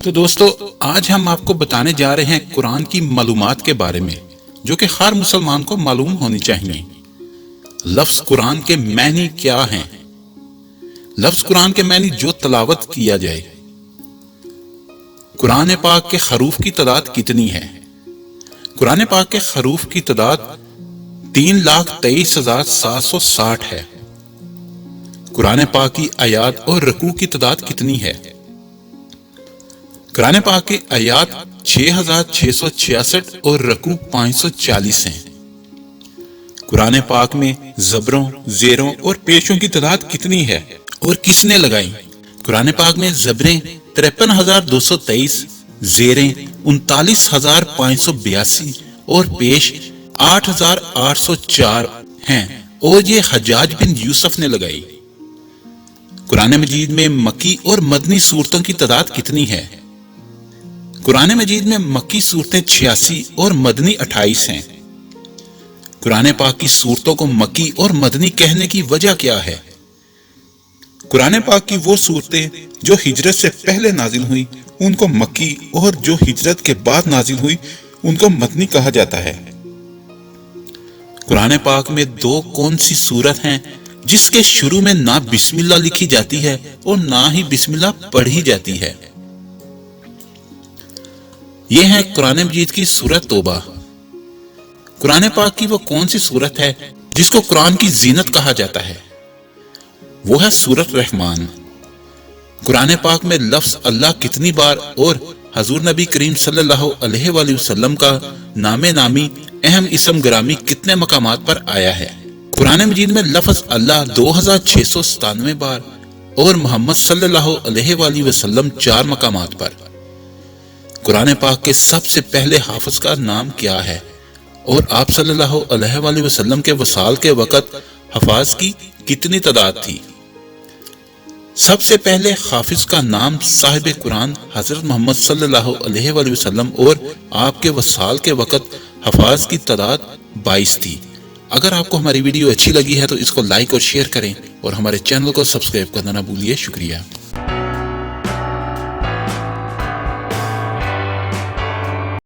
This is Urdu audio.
تو دوستو آج ہم آپ کو بتانے جا رہے ہیں قرآن کی معلومات کے بارے میں جو کہ ہر مسلمان کو معلوم ہونی چاہیے۔ لفظ قرآن کے معنی کیا ہیں؟ لفظ قرآن کے معنی جو تلاوت کیا جائے۔ قرآن پاک کے حروف کی تعداد کتنی ہے؟ قرآن پاک کے حروف کی تعداد 3,23,760 ہے۔ قرآن پاک کی آیات اور رکوع کی تعداد کتنی ہے؟ قرآن پاک کی آیات 6,666 اور رکوع 540 ہیں۔ قرآن پاک میں زبروں، زیروں اور پیشوں کی تعداد کتنی ہے اور کس نے لگائی؟ قرآن پاک میں زبریں 53,223، زیریں 39,582 اور پیش 8,804 ہیں اور یہ حجاج بن یوسف نے لگائی۔ قرآن مجید میں مکی اور مدنی سورتوں کی تعداد کتنی ہے؟ قرآن مجید میں مکی سورتیں 86 اور مدنی 28 ہیں۔ قرآن پاک کی سورتوں کو مکی اور مدنی کہنے کی وجہ کیا ہے؟ قرآن پاک کی وہ سورتیں جو ہجرت سے پہلے نازل ہوئی ان کو مکی اور جو ہجرت کے بعد نازل ہوئی ان کو مدنی کہا جاتا ہے۔ قرآن پاک میں دو کون سی سورت ہیں جس کے شروع میں نہ بسم اللہ لکھی جاتی ہے اور نہ ہی بسم اللہ پڑھی جاتی ہے؟ یہ ہے قرآن مجید کی سورت توبہ۔ قرآن پاک کی وہ کون سی سورت ہے جس کو قرآن کی زینت کہا جاتا ہے؟ وہ ہے سورت رحمان۔ قرآن پاک میں لفظ اللہ کتنی بار اور حضور نبی کریم صلی اللہ علیہ وآلہ وسلم کا نام نامی اہم اسم گرامی کتنے مقامات پر آیا ہے؟ قرآن مجید میں لفظ اللہ 2,697 بار اور محمد صلی اللہ علیہ وآلہ وسلم 4 مقامات پر۔ قرآن پاک کے سب سے پہلے حافظ کا نام کیا ہے اور آپ صلی اللہ علیہ وآلہ وسلم کے وصال کے وقت حفاظ کی کتنی تعداد تھی؟ سب سے پہلے حافظ کا نام صاحب قرآن حضرت محمد صلی اللہ علیہ وآلہ وسلم اور آپ کے وصال کے وقت حفاظ کی تعداد 22 تھی۔ اگر آپ کو ہماری ویڈیو اچھی لگی ہے تو اس کو لائک اور شیئر کریں اور ہمارے چینل کو سبسکرائب کرنا نہ بھولیے۔ شکریہ۔